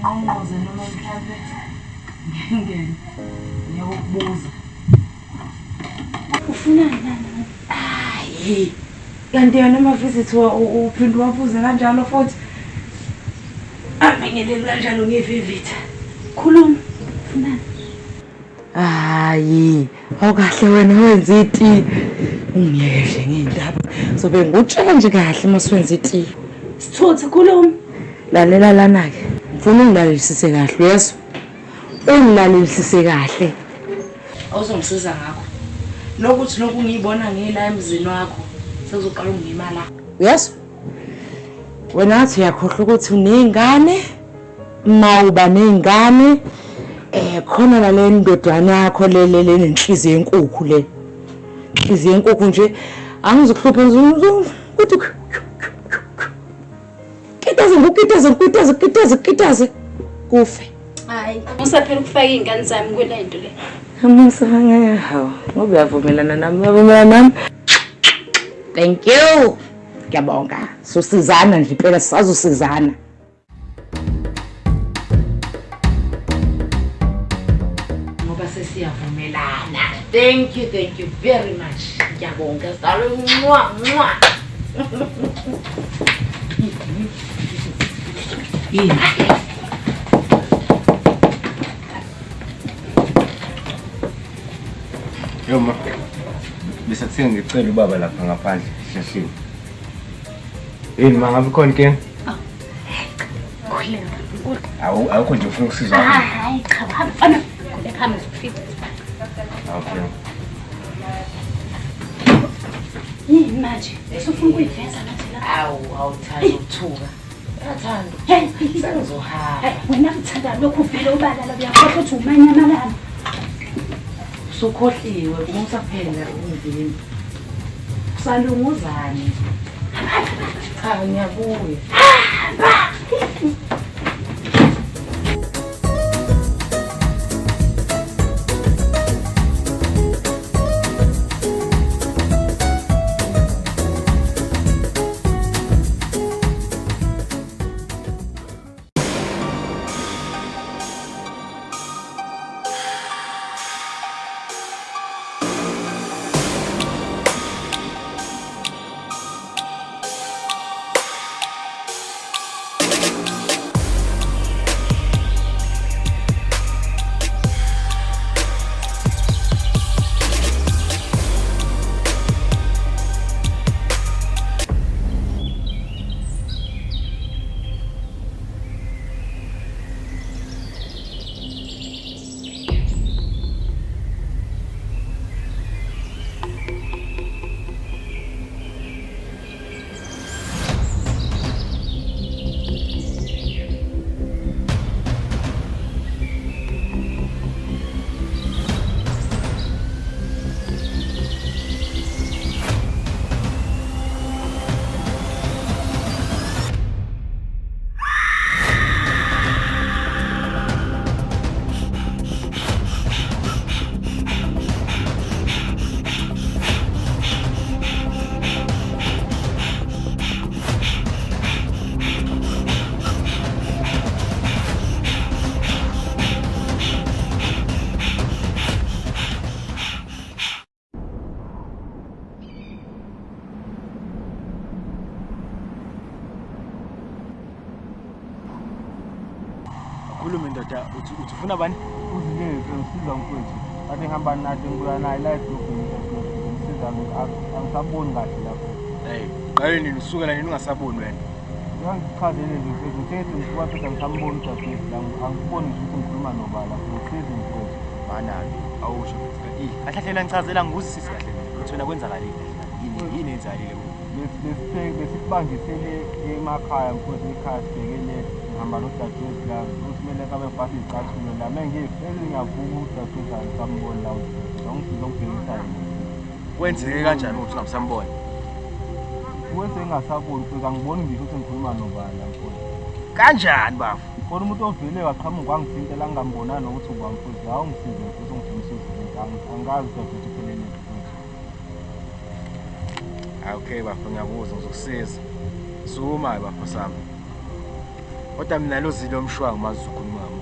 Awungoze noma mhlawumbe ngingene ngiyokubuza. Ufunani nani? Hayi. Kanti yena ama-visit uphinde wabuze kanjalo futhi. Abangeleli kanjalo ngevivitha. Khuluma. Ufunani? Hayi, awukahle wena wenza iti. Ungiyeke ngindaba. Sobe ngutshela nje kahle masiwenza iti. Sithuthi khuluma. Lalela lana ke. Ngifuna ungilalelisise kahle, uyezwa? Ungilalelisise kahle. Awuzongisiza ngakho. Lokuthi lokhu ngiyibona ngila emzini wakho, sekuzoqala ungimala. Uyezwa? Wena ngathi uyakhohlwa ukuthi unezingane, mawuba nezingane. Khona la le ndodana yakho le nenhliziyo yenkukhu le. Inhliziyo yenkukhu nje angizokuhlupha ukuthi kitaze kufe. Hayi, usaphela ukufaka izingane zami kule nto le. Amusa hawo, ngoba uyavumelana nami, uyavumelana nami. Thank you. Ngiyabonga. Sosizana nje phela sisazosizana. Ngoba sesiyavumelana. Thank you very much. Ngiyabonga. Salo mwa. Yoma. Bese kuthenga ngicela ubaba lapha ngaphandle Hlahleni. Yini mangabe khona inkinga? Khuleka. Awukho nje ufuna ukusizwa. Hayi cha, hamba. Khuleka hamba ufike. Okay. Yini manje? Usufuna ukuyiveza nathi la? Awuthanda ukuthuka. Uyathanda. Hey, sengizohamba. Wena uthanda lokhu vele ubalala uyakhohlwa ukuthi umanyamalala. Sukhohliwe umusaphela ungivini. Salunguzane. Cha ngiyabuya. Khuluma ndoda uthi ufuna bani? Uzileke ngisiza mfowethu. Athi ngihamba nathi ngibuya naye la edrobheni ngisiza angisaboni kahle lapho. Hey, qaye nini usukela nini ungasaboni wena? Uyangichazele nje mfowethu. Ngithi ngikwaphetha ngisamboni udadewethu la angiboni nje ukuthi ngikhuluma nobala. Ngisiza mfowethu. Mana awusho ukuthi ahlahlela ngichazela ngikuzisisi kahle. Uthi wena kwenzakalile. Yini enzalile ku? Besikubangisele emakhaya mfowethu ekhaya sibhekele ngihamba nodadewethu la usimele kabe ngibhasa izicathulo la mengifeli ngiyavuka udadewethu angisamboni la ngisiza ngibhekisa yena. Kwenzeke kanjani ukuthi ungamsamboni? Wenze ngingasaboni futhi angiboni ngisho ukuthi ngikhuluma nobala mfowethu. Kanjani bafu? Kodwa umuntu ovele waqhamuka wangithintela ngingambonana ukuthi ubamfowethu la ungisize futhi ungifundise izinto angazi ukuthi uphelele futhi. Okay bafu ngiyakuzwa ngizokusiza. Suma bafu sami. Kodwa mina lo Zilo omshwanga mazi ukhuluma